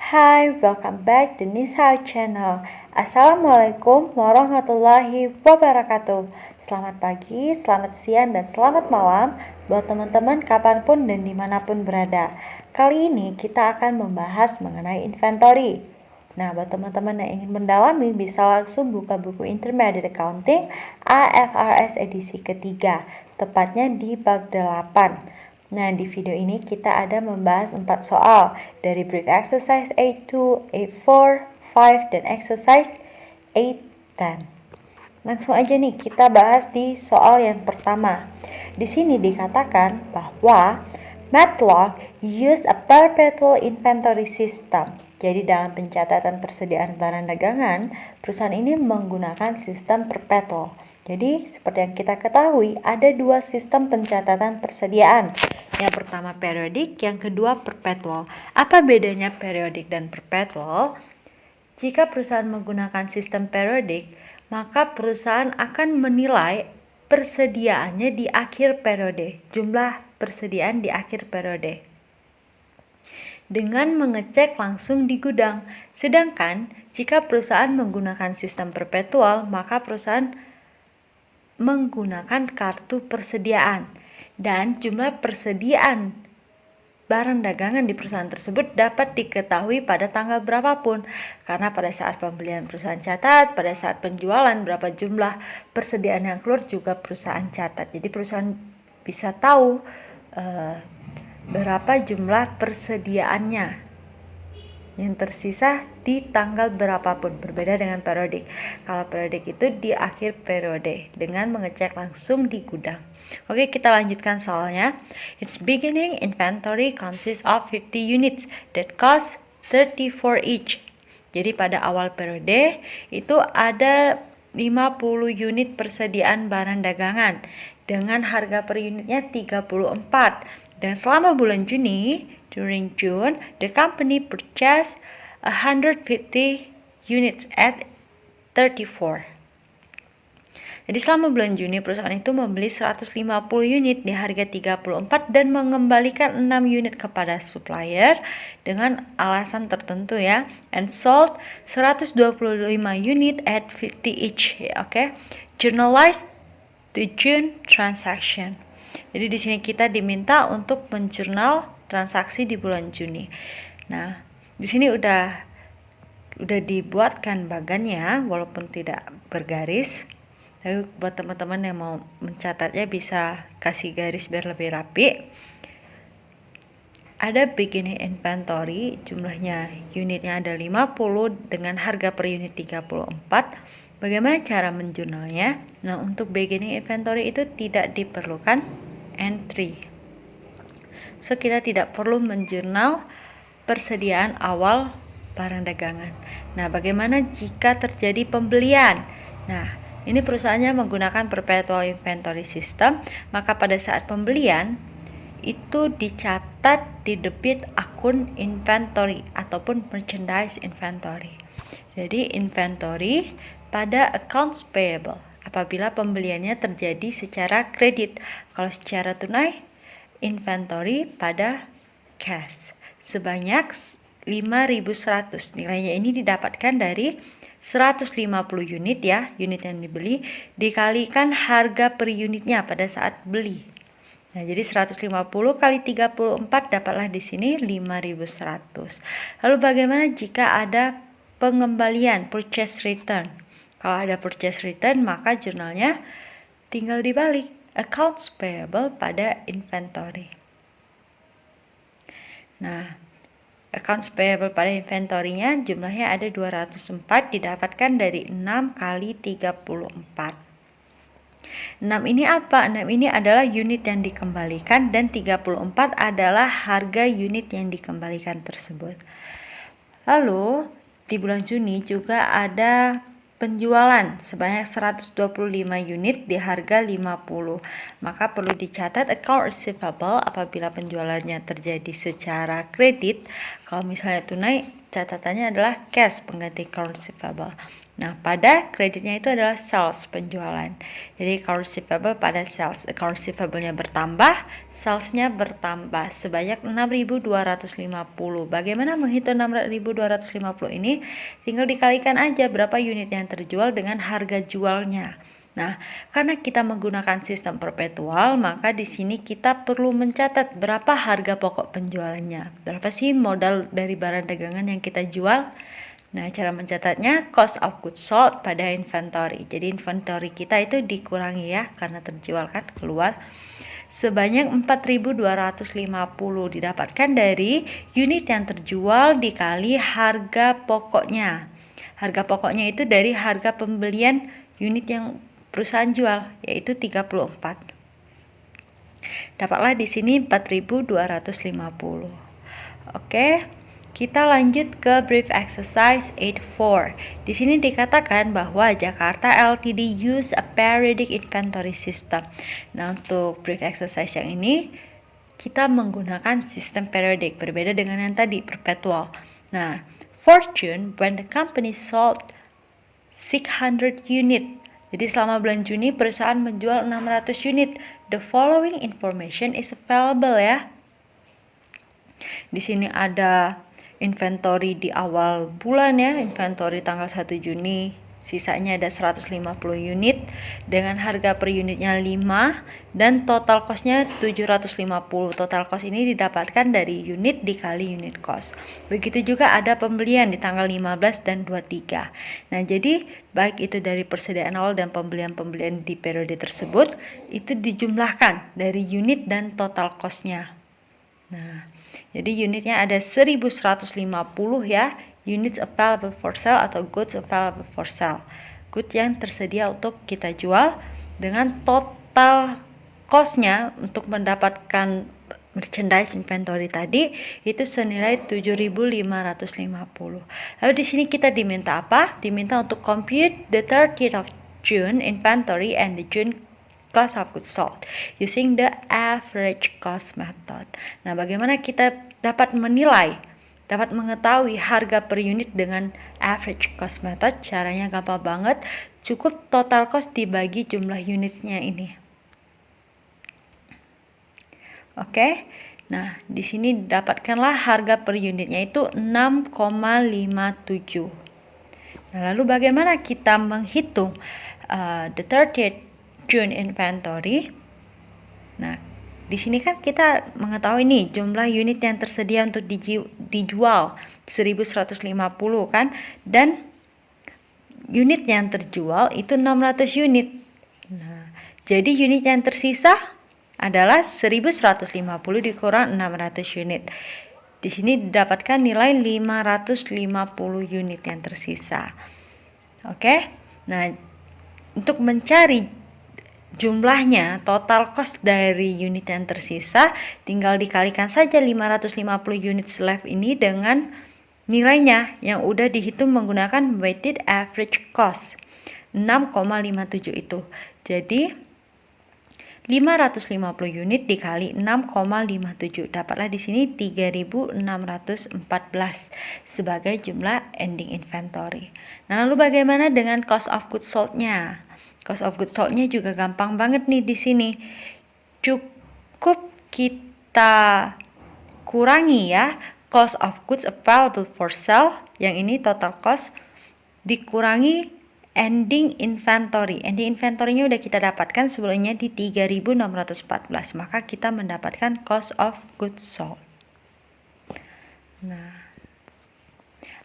Hai, welcome back to Nisa Channel. Assalamualaikum warahmatullahi wabarakatuh. Selamat pagi, selamat siang, dan selamat malam buat teman-teman kapanpun dan dimanapun berada. Kali ini kita akan membahas mengenai inventory. Nah, buat teman-teman yang ingin mendalami bisa langsung buka buku Intermediate Accounting IFRS edisi ketiga, tepatnya di bab 8. Nah, di video ini kita ada membahas 4 soal dari brief exercise 8.2, 8.4, 5, dan exercise 8.10. Langsung aja nih kita bahas di soal yang pertama. Di sini dikatakan bahwa Matlock use a perpetual inventory system. Jadi dalam pencatatan persediaan barang dagangan, perusahaan ini menggunakan sistem perpetual. Jadi seperti yang kita ketahui ada dua sistem pencatatan persediaan. Yang pertama periodik, yang kedua perpetual. Apa bedanya periodik dan perpetual? Jika perusahaan menggunakan sistem periodik, maka perusahaan akan menilai persediaannya di akhir periode, jumlah persediaan di akhir periode, dengan mengecek langsung di gudang. Sedangkan jika perusahaan menggunakan sistem perpetual, maka perusahaan menggunakan kartu persediaan dan jumlah persediaan barang dagangan di perusahaan tersebut dapat diketahui pada tanggal berapapun, karena pada saat pembelian perusahaan catat, pada saat penjualan berapa jumlah persediaan yang keluar juga perusahaan catat. Jadi perusahaan bisa tahu berapa jumlah persediaannya yang tersisa di tanggal berapapun, berbeda dengan periodik. Kalau periodik itu di akhir periode dengan mengecek langsung di gudang. Oke, kita lanjutkan soalnya. Its beginning inventory consists of 50 units that cost 34 each. Jadi pada awal periode itu ada 50 unit persediaan barang dagangan dengan harga per unitnya 34. Dan selama bulan Juni, during June, the company purchased 150 units at 34. Jadi selama bulan Juni perusahaan itu membeli 150 unit di harga 34 dan mengembalikan 6 unit kepada supplier dengan alasan tertentu ya. And sold 125 unit at 50 each. Oke. Journalized the June transaction. Jadi di sini kita diminta untuk menjurnal transaksi di bulan Juni. Nah, di sini udah dibuatkan bagannya walaupun tidak bergaris. Tapi buat teman-teman yang mau mencatatnya bisa kasih garis biar lebih rapi. Ada beginning inventory, jumlahnya unitnya ada 50 dengan harga per unit 34. Bagaimana cara menjurnalnya? Nah, untuk beginning inventory itu tidak diperlukan entry. So, kita tidak perlu menjurnal persediaan awal barang dagangan. Nah, bagaimana jika terjadi pembelian? Nah, ini perusahaannya menggunakan perpetual inventory system, maka pada saat pembelian itu dicatat di debit akun inventory ataupun merchandise inventory. Jadi inventory pada accounts payable apabila pembeliannya terjadi secara kredit. Kalau secara tunai, inventory pada cash sebanyak 5.100. Nilainya ini didapatkan dari 150 unit ya, unit yang dibeli dikalikan harga per unitnya pada saat beli. Nah, jadi 150 kali 34 dapatlah di sini 5.100. Lalu bagaimana jika ada pengembalian, purchase return? Kalau ada purchase return, maka jurnalnya tinggal dibalik, accounts payable pada inventory. Nah, accounts payable pada inventory-nya jumlahnya ada 204, didapatkan dari 6 kali 34. 6 ini apa? 6 ini adalah unit yang dikembalikan dan 34 adalah harga unit yang dikembalikan tersebut. Lalu di bulan Juni juga ada penjualan sebanyak 125 unit di harga 50. Maka perlu dicatat account receivable apabila penjualannya terjadi secara kredit. Kalau misalnya tunai, catatannya adalah cash, pengganti accounts receivable. Nah, pada kreditnya itu adalah sales, penjualan. Jadi accounts receivable pada sales, accounts receivable-nya bertambah, sales-nya bertambah sebanyak 6.250. Bagaimana menghitung 6.250 ini? Tinggal dikalikan aja berapa unit yang terjual dengan harga jualnya. Nah, karena kita menggunakan sistem perpetual, maka di sini kita perlu mencatat berapa harga pokok penjualannya. Berapa sih modal dari barang dagangan yang kita jual? Nah, cara mencatatnya cost of goods sold pada inventory. Jadi inventory kita itu dikurangi ya, karena terjual kan keluar. Sebanyak 4.250 didapatkan dari unit yang terjual dikali harga pokoknya. Harga pokoknya itu dari harga pembelian unit yang perusahaan jual, yaitu 34. Dapatlah di sini 4.250. Oke, kita lanjut ke brief exercise 84. Di sini dikatakan bahwa Jakarta Ltd use a periodic inventory system. Nah, untuk brief exercise yang ini kita menggunakan sistem periodic, berbeda dengan yang tadi perpetual. Nah, for June, when the company sold 600 unit. Jadi selama bulan Juni perusahaan menjual 600 unit. The following information is available ya. Di sini ada inventory di awal bulan ya, inventory tanggal 1 Juni. Sisanya ada 150 unit dengan harga per unitnya 5 dan total costnya 750. Total cost ini didapatkan dari unit dikali unit cost. Begitu juga ada pembelian di tanggal 15 dan 23. Nah, jadi baik itu dari persediaan awal dan pembelian-pembelian di periode tersebut itu dijumlahkan dari unit dan total costnya. Nah, jadi unitnya ada 1150 ya. Units available for sale atau goods available for sale. Goods yang tersedia untuk kita jual dengan total cost-nya untuk mendapatkan merchandise inventory tadi itu senilai 7.550. Lalu di sini kita diminta apa? Diminta untuk compute the 30th of June inventory and the June cost of goods sold using the average cost method. Nah, bagaimana kita dapat menilai, dapat mengetahui harga per unit dengan average cost method? Caranya gampang banget, cukup total cost dibagi jumlah unitnya ini. Oke, nah di sini dapatkanlah harga per unitnya itu 6,57. Nah, lalu bagaimana kita menghitung the 30th June inventory? Nah, di sini kan kita mengetahui nih jumlah unit yang tersedia untuk dijual 1150 kan, dan unit yang terjual itu 600 unit. Nah, jadi unit yang tersisa adalah 1150 dikurang 600 unit. Di sini didapatkan nilai 550 unit yang tersisa. Oke. Nah, untuk mencari jumlahnya, total cost dari unit yang tersisa, tinggal dikalikan saja 550 unit slab ini dengan nilainya yang udah dihitung menggunakan weighted average cost 6,57 itu. Jadi 550 unit dikali 6,57, dapatlah di sini 3.614 sebagai jumlah ending inventory. Nah, lalu bagaimana dengan cost of goods sold-nya? Cost of goods sold-nya juga gampang banget nih di sini. Cukup kita kurangi ya cost of goods available for sale, yang ini total cost, dikurangi ending inventory. Ending inventory-nya udah kita dapatkan sebelumnya di 3.614, maka kita mendapatkan cost of goods sold. Nah,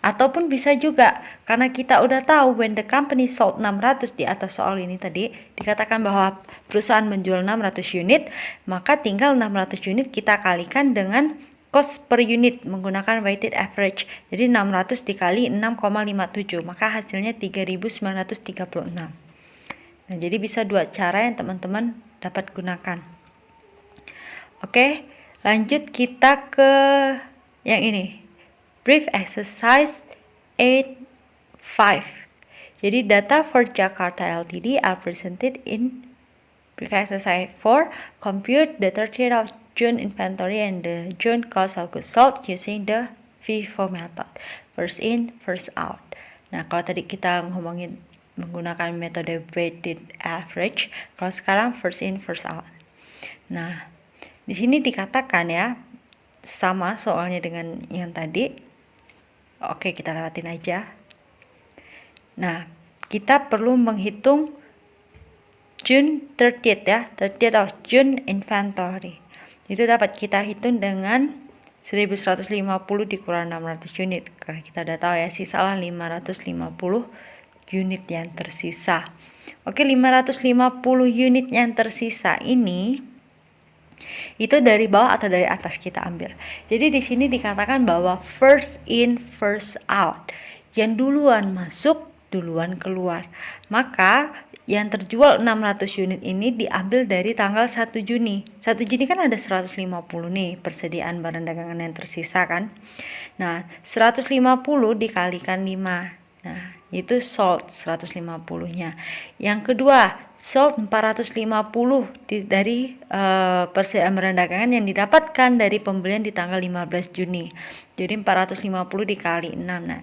ataupun bisa juga karena kita udah tahu when the company sold 600 di atas soal ini tadi dikatakan bahwa perusahaan menjual 600 unit, maka tinggal 600 unit kita kalikan dengan cost per unit menggunakan weighted average. Jadi 600 dikali 6,57, maka hasilnya 3.936. Nah, jadi bisa dua cara yang teman-teman dapat gunakan. Oke, lanjut kita ke yang ini. Brief exercise 8.5. Jadi data for Jakarta Ltd are presented in brief exercise 4. Compute the 30th of June inventory and the June cost of goods sold using the FIFO method, first in first out. Nah, kalau tadi kita ngomongin menggunakan metode weighted average, kalau sekarang first in first out. Nah, di sini dikatakan ya, sama soalnya dengan yang tadi. Oke, kita lewatin aja. Nah, kita perlu menghitung June 30th ya, 30th of June inventory. Itu dapat kita hitung dengan 1150 dikurang 600 unit, karena kita udah tahu ya sisalah 550 unit yang tersisa. Oke, 550 unit yang tersisa ini itu dari bawah atau dari atas kita ambil. Jadi di sini dikatakan bahwa first in first out, yang duluan masuk duluan keluar. Maka yang terjual 600 unit ini diambil dari tanggal 1 Juni. 1 Juni kan ada 150 nih persediaan barang dagangan yang tersisa kan. Nah, 150 dikalikan 5. Nah, itu sold 150-nya. Yang kedua, sold 450 dari persediaan barang dagangan yang didapatkan dari pembelian di tanggal 15 Juni. Jadi 450 dikali 6. Nah,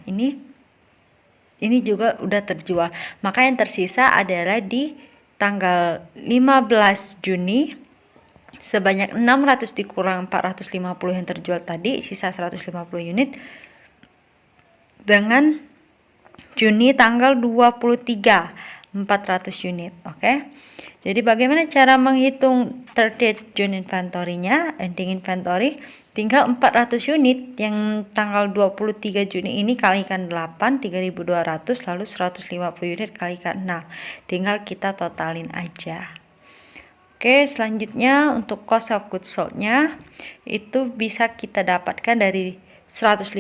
ini juga udah terjual. Maka yang tersisa adalah di tanggal 15 Juni sebanyak 600 dikurang 450 yang terjual tadi, sisa 150 unit. Dengan Juni tanggal 23 400 unit. Oke. Jadi bagaimana cara menghitung 30th June inventory-nya, ending inventory? Tinggal 400 unit yang tanggal 23 Juni ini kalikan 8, 3.200, lalu 150 unit kalikan 6. Tinggal kita totalin aja. Oke, selanjutnya untuk cost of goods sold-nya itu bisa kita dapatkan dari 150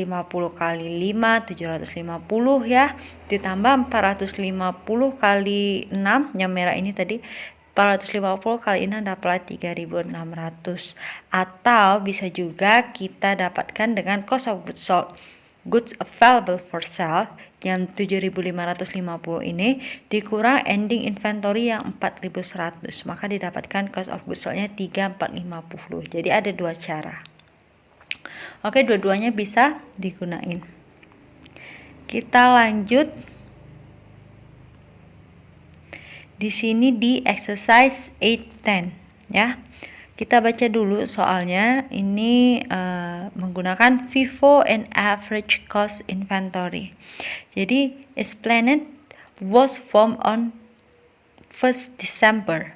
kali 5, 750 ya, ditambah 450 kali 6, yang merah ini tadi 450 kali 6 dapat 3.600. Atau bisa juga kita dapatkan dengan cost of goods sold, goods available for sale yang 7.550 ini dikurang ending inventory yang 4.100, maka didapatkan cost of goods sold-nya 3.450. Jadi ada dua cara. Oke, dua-duanya bisa digunain. Kita lanjut. Di sini di exercise 810 ya. Kita baca dulu soalnya. Ini menggunakan FIFO and average cost inventory. Jadi Esplanade was formed on 1st December.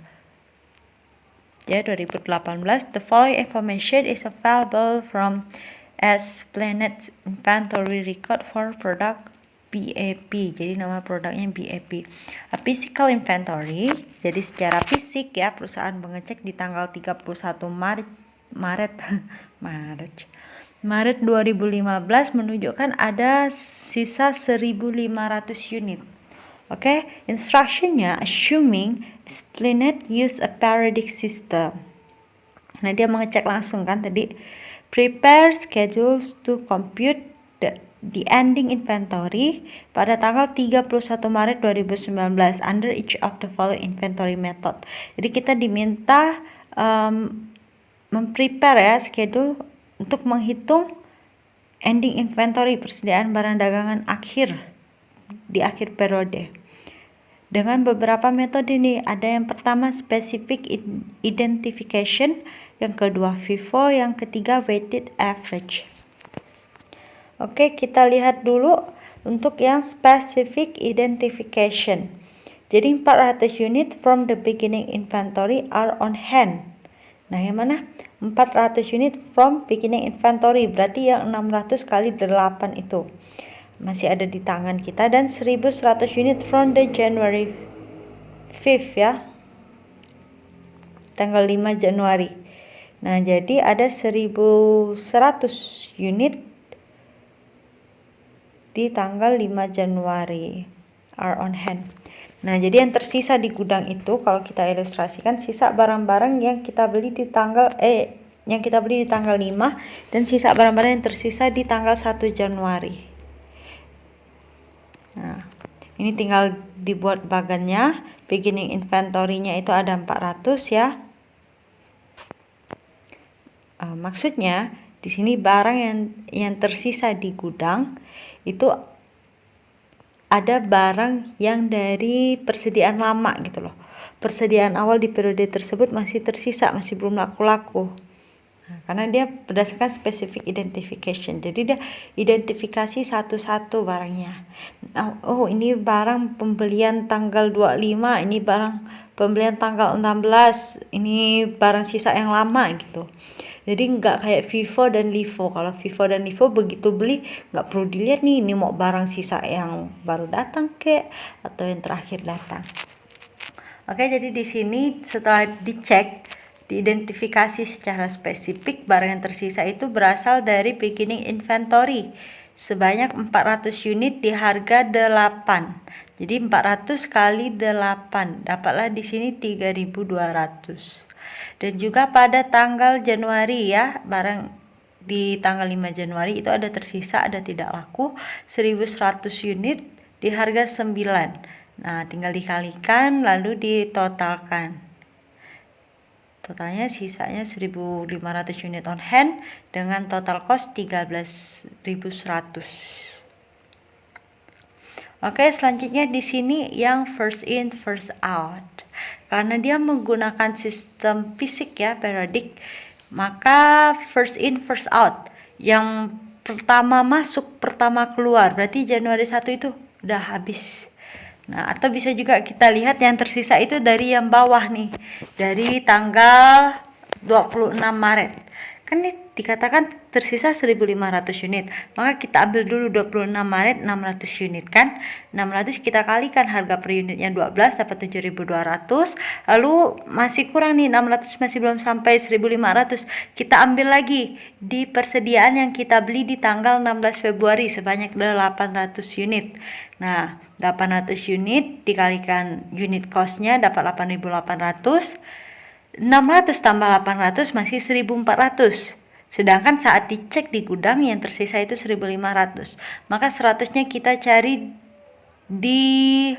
Ya, 2018. The following information is available from Esplanade inventory record for product BAP. Jadi nama produknya BAP. A physical inventory. Jadi secara fisik ya, perusahaan mengecek di tanggal 31 Maret 2015 menunjukkan ada sisa 1.500 unit. Oke, instructionnya assuming Esplanade use a periodic system. Nah, dia mengecek langsung kan tadi. Prepare schedules to compute the ending inventory pada tanggal 31 Maret 2019 under each of the following inventory method. Jadi kita diminta memprepare ya schedule untuk menghitung ending inventory, persediaan barang dagangan akhir di akhir periode. Dengan beberapa metode nih, ada yang pertama specific identification, yang kedua FIFO, yang ketiga weighted average. Oke, kita lihat dulu untuk yang specific identification. Jadi 400 unit from the beginning inventory are on hand. Nah, yang mana? 400 unit from beginning inventory, berarti yang 600 kali 8 itu masih ada di tangan kita, dan 1.100 unit from the January 5th ya, tanggal 5 Januari. Nah, jadi ada 1.100 unit di tanggal 5 Januari are on hand. Nah, jadi yang tersisa di gudang itu kalau kita ilustrasikan sisa barang-barang yang kita beli di tanggal 5 dan sisa barang-barang yang tersisa di tanggal 1 Januari. Nah, ini tinggal dibuat bagannya. Beginning inventory-nya itu ada 400 ya. Maksudnya di sini barang yang tersisa di gudang itu ada barang yang dari persediaan lama gitu loh. Persediaan awal di periode tersebut masih tersisa, masih belum laku-laku. Nah, karena dia berdasarkan specific identification. Jadi dia identifikasi satu-satu barangnya. Oh, ini barang pembelian tanggal 25, ini barang pembelian tanggal 16, ini barang sisa yang lama gitu. Jadi nggak kayak FIFO dan LIFO. Kalau FIFO dan LIFO begitu beli nggak perlu dilihat nih, ini mau barang sisa yang baru datang kek atau yang terakhir datang. Oke, jadi di sini setelah dicek, diidentifikasi secara spesifik, barang yang tersisa itu berasal dari beginning inventory sebanyak 400 unit di harga 8. Jadi 400 kali 8, dapatlah di sini 3.200. Dan juga pada tanggal Januari ya, barang di tanggal 5 Januari itu ada tersisa, ada tidak laku 1.100 unit di harga 9. Nah, tinggal dikalikan lalu ditotalkan. Totalnya sisanya 1.500 unit on hand dengan total cost 13.100. Oke, selanjutnya di sini yang first in first out. Karena dia menggunakan sistem fisik ya, periodik, maka first in first out. Yang pertama masuk, pertama keluar. Berarti Januari 1 itu udah habis. Nah, atau bisa juga kita lihat yang tersisa itu dari yang bawah nih. Dari tanggal 26 Maret. Kan ini dikatakan tersisa 1.500 unit. Maka kita ambil dulu 26 Maret 600 unit kan. 600 kita kalikan harga per unitnya 12 dapat 7.200. Lalu masih kurang nih 600, masih belum sampai 1.500. Kita ambil lagi di persediaan yang kita beli di tanggal 16 Februari sebanyak 800 unit. Nah, 800 unit dikalikan unit costnya dapat 8.800. 600 tambah 800 masih 1.400. Sedangkan saat dicek di gudang yang tersisa itu 1.500. Maka 100-nya kita cari di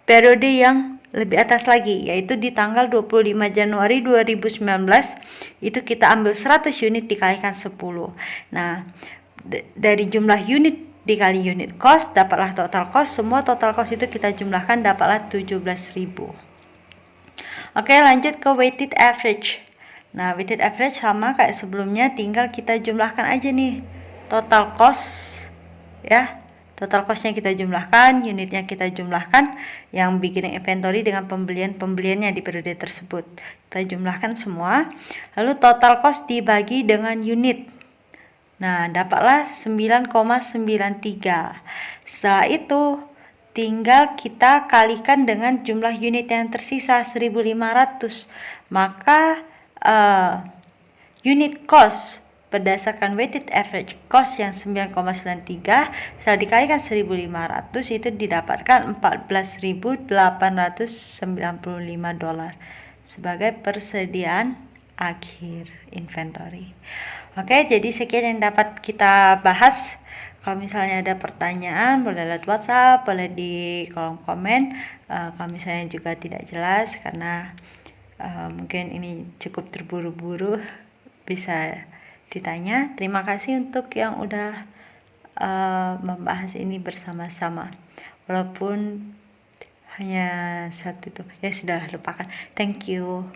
periode yang lebih atas lagi, yaitu di tanggal 25 Januari 2019 itu kita ambil 100 unit dikalikan 10. Nah, dari jumlah unit dikali unit cost dapatlah total cost. Semua total cost itu kita jumlahkan dapatlah 17.000. Oke, lanjut ke weighted average. Nah, weighted average sama kayak sebelumnya, tinggal kita jumlahkan aja nih total cost ya. Total costnya kita jumlahkan, unitnya kita jumlahkan, yang beginning inventory dengan pembeliannya di periode tersebut. Kita jumlahkan semua, lalu total cost dibagi dengan unit. Nah, dapatlah 9,93. Setelah itu tinggal kita kalikan dengan jumlah unit yang tersisa 1.500. Maka unit cost berdasarkan weighted average cost yang 9,93 setelah dikalikan 1.500 itu didapatkan $14.895 sebagai persediaan akhir inventory. Oke, jadi sekian yang dapat kita bahas. Kalau misalnya ada pertanyaan boleh lewat WhatsApp, boleh di kolom komen. Kalau misalnya juga tidak jelas karena mungkin ini cukup terburu-buru, bisa ditanya. Terima kasih untuk yang udah membahas ini bersama-sama, walaupun hanya satu tuh ya, sudah lupakan. Thank you.